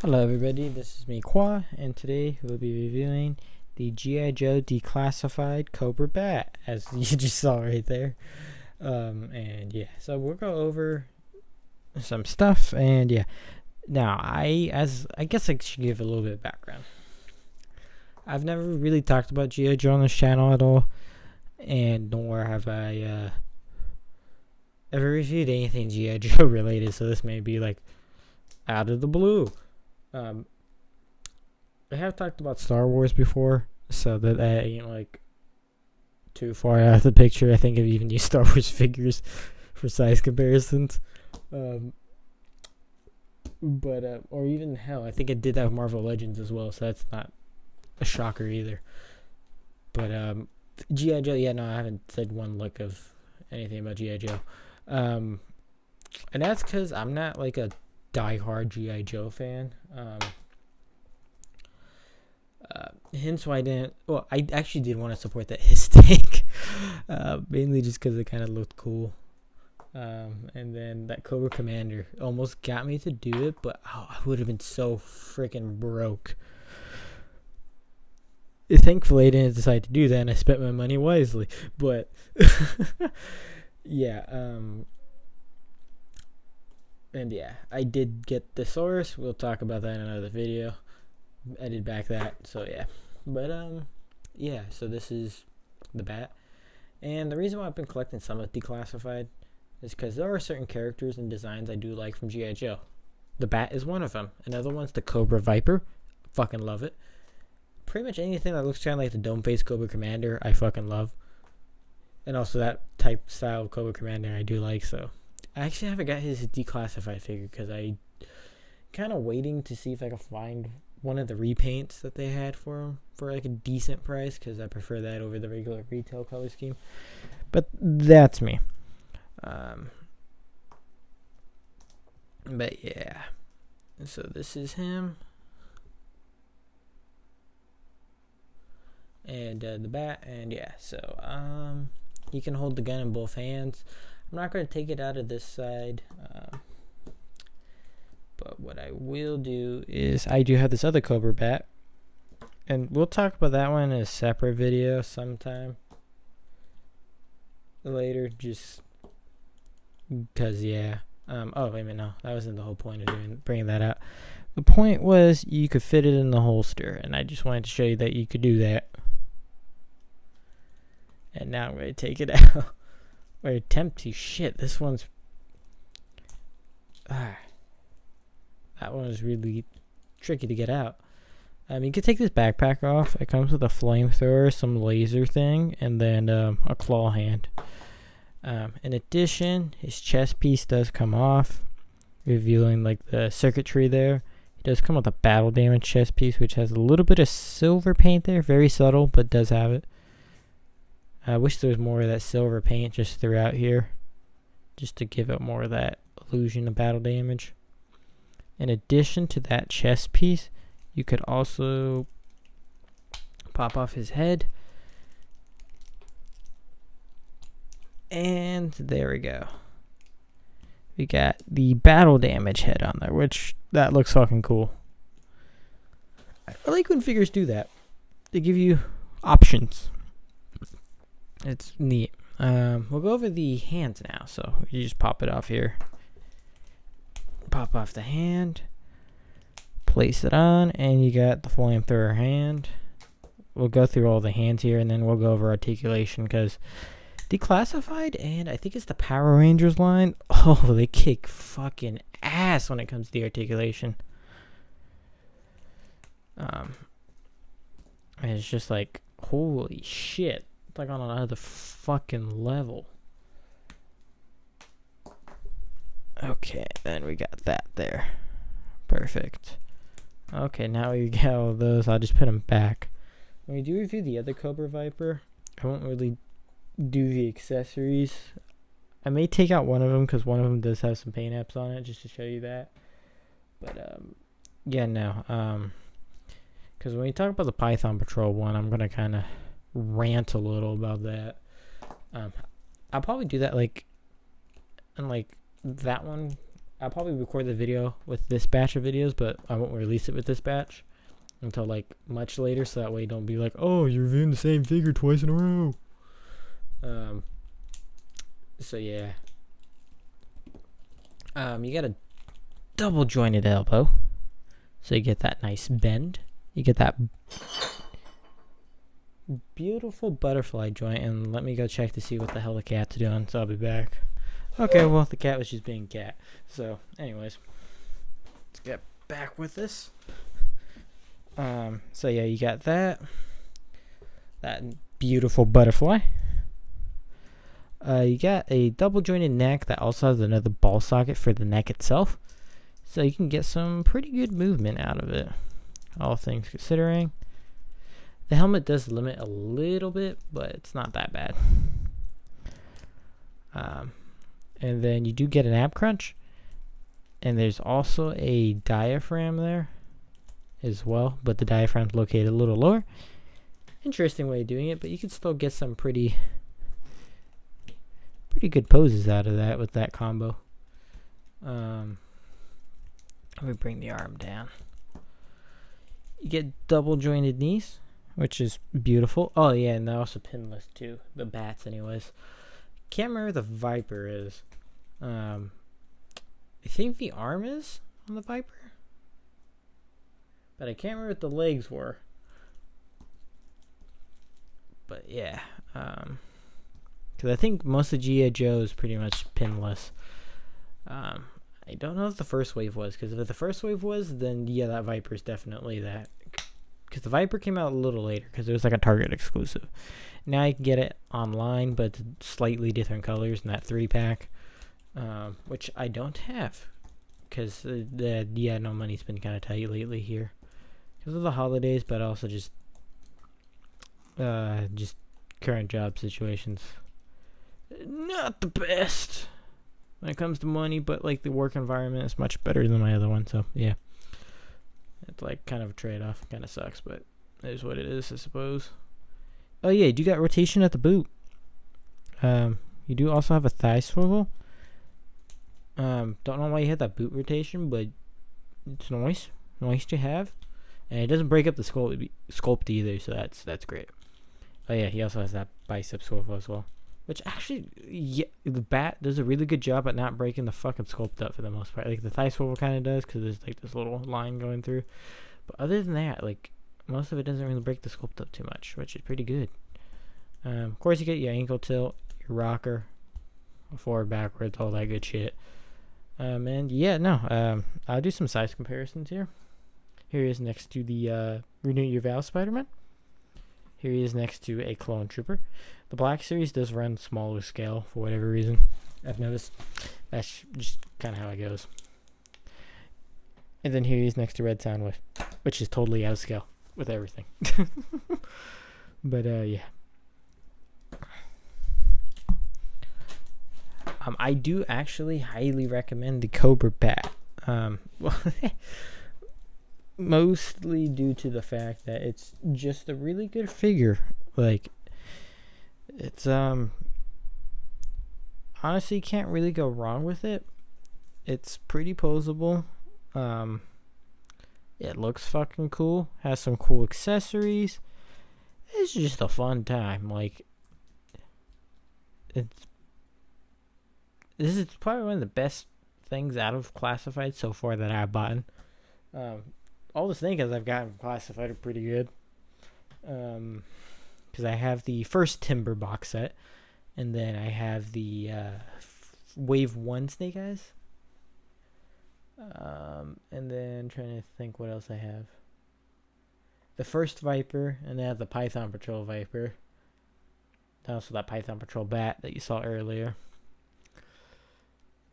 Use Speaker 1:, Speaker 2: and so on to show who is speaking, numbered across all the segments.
Speaker 1: Hello everybody, this is me Qua, and today we'll be reviewing the G.I. Joe Declassified Cobra Bat, as you just saw right there. And yeah, so we'll go over some stuff, and yeah. Now, I guess I should give a little bit of background. I've never really talked about G.I. Joe on this channel at all, and nor have I ever reviewed anything G.I. Joe related, so this may be like out of the blue. I have talked about Star Wars before, so that ain't like too far out of the picture. I think I've even used Star Wars figures for size comparisons. But or even hell, I think I did that with Marvel Legends as well, so that's not a shocker either. But G.I. Joe, yeah, no, I haven't said one lick of anything about G.I. Joe. And that's because I'm not like a die-hard G.I. Joe fan. Hence why I didn't. Well, I actually did want to support that his tank, mainly just because it kind of looked cool. And then that Cobra Commander almost got me to do it, but I would have been so freaking broke. Thankfully, I didn't decide to do that, and I spent my money wisely. But yeah, and yeah, I did get the source. We'll talk about that in another video. I did back that, so yeah. But yeah, so this is the bat. And the reason why I've been collecting some of Declassified is because there are certain characters and designs I do like from G.I. Joe. The bat is one of them. Another one's the Cobra Viper. Fucking love it. Pretty much anything that looks kind of like the dome-faced Cobra Commander, I fucking love. And also that type style of Cobra Commander I do like, so. I actually haven't got his Declassified figure because I kind of waiting to see if I can find one of the repaints that they had for him for like a decent price, because I prefer that over the regular retail color scheme. But that's me. But yeah, so this is him, and the bat, and yeah, so you can hold the gun in both hands. I'm not going to take it out of this side, but what I will do is I do have this other Cobra bat, and we'll talk about that one in a separate video sometime later, just because, yeah. Oh, wait a minute, no, that wasn't the whole point of bringing that out. The point was you could fit it in the holster, and I just wanted to show you that you could do that. And now I'm going to take it out. Or attempt to. Shit, this one's... that one was really tricky to get out. You can take this backpack off. It comes with a flamethrower, some laser thing, and then a claw hand. In addition, his chest piece does come off, revealing like the circuitry there. It does come with a battle damage chest piece, which has a little bit of silver paint there, very subtle, but does have it. I wish there was more of that silver paint just throughout here, just to give it more of that illusion of battle damage. In addition to that chest piece, you could also pop off his head. And there we go. We got the battle damage head on there, which that looks fucking cool. I like when figures do that. They give you options. It's neat. We'll go over the hands now. So you just pop it off here. Pop off the hand. Place it on, and you got the flamethrower hand. We'll go through all the hands here, and then we'll go over articulation, because Declassified, and I think it's the Power Rangers line. Oh, they kick fucking ass when it comes to the articulation. And it's just like, holy shit. It's like on another fucking level. Okay, then we got that there. Perfect. Okay, now we got all those. I'll just put them back. When we do review the other Cobra Viper, I won't really do the accessories. I may take out one of them because one of them does have some paint apps on it, just to show you that. But yeah, no. Because when we talk about the Python Patrol one, I'm gonna kind of rant a little about that. I'll probably do that like, and like that one I'll probably record the video with this batch of videos, but I won't release it with this batch until like much later, so that way don't be like, oh, you're reviewing the same figure twice in a row. So yeah. You got a double jointed elbow, so you get that nice bend. You get that beautiful butterfly joint, and let me go check to see what the hell the cat's doing, so I'll be back. Okay, well, the cat was just being cat. So, anyways, let's get back with this. So yeah, you got that beautiful butterfly. You got a double jointed neck that also has another ball socket for the neck itself, so you can get some pretty good movement out of it, all things considering. The helmet does limit a little bit, but it's not that bad. And then you do get an ab crunch, and there's also a diaphragm there as well, but the diaphragm's located a little lower. Interesting way of doing it, but you can still get some pretty good poses out of that with that combo. Let me bring the arm down. You get double jointed knees, which is beautiful. Oh yeah, and they're also pinless too, the bats anyways. Can't remember what the Viper is. I think the arm is on the Viper, but I can't remember what the legs were. But yeah, because I think most of G.I. Joe is pretty much pinless. I don't know if the first wave was, because if the first wave was, then yeah, that Viper is definitely that. Because the Viper came out a little later, because it was like a Target exclusive. Now you can get it online, but it's slightly different colors in that 3-pack, which I don't have, because no money's been kind of tight lately here because of the holidays, but also just current job situations. Not the best when it comes to money, but like the work environment is much better than my other one, so yeah. It's like kind of a trade-off. Kind of sucks, but it is what it is, I suppose. Oh yeah, you do got rotation at the boot. You do also have a thigh swivel. Don't know why you had that boot rotation, but it's nice to have, and it doesn't break up the sculpt either, so that's great. Oh yeah, he also has that bicep swivel as well, which actually, yeah, the bat does a really good job at not breaking the fucking sculpt up for the most part. Like the thigh swivel kind of does, because there's like this little line going through, but other than that, like most of it doesn't really break the sculpt up too much, which is pretty good. Of course, you get your ankle tilt, your rocker, forward, backwards, all that good shit. And yeah, no, I'll do some size comparisons here. Here he is next to the Renew Your Vow Spider-Man. Here he is next to a Clone Trooper. The Black Series does run smaller scale for whatever reason. I've noticed. That's just kind of how it goes. And then here he is next to Red Soundwave, which is totally out of scale with everything. But yeah. I do actually highly recommend the Cobra bat. Mostly due to the fact that it's just a really good figure. Like, it's honestly can't really go wrong with it. It's pretty posable. It looks fucking cool. Has some cool accessories. It's just a fun time. Like, this is probably one of the best things out of Classified so far that I've bought. All the sneakers I've gotten from Classified are pretty good. Because I have the first Timber box set, and then I have the Wave 1 Snake Eyes. And then trying to think what else I have. The first Viper, and then I have the Python Patrol Viper. Also that Python Patrol bat that you saw earlier.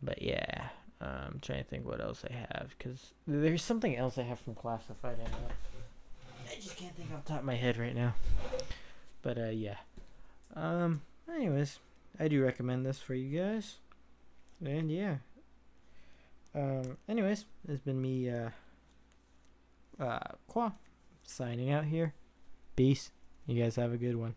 Speaker 1: But yeah, I'm trying to think what else I have, because there's something else I have from Classified. I just can't think off the top of my head right now. But yeah. Anyways, I do recommend this for you guys. And yeah. Anyways, it's been me, Qua, signing out here. Peace. You guys have a good one.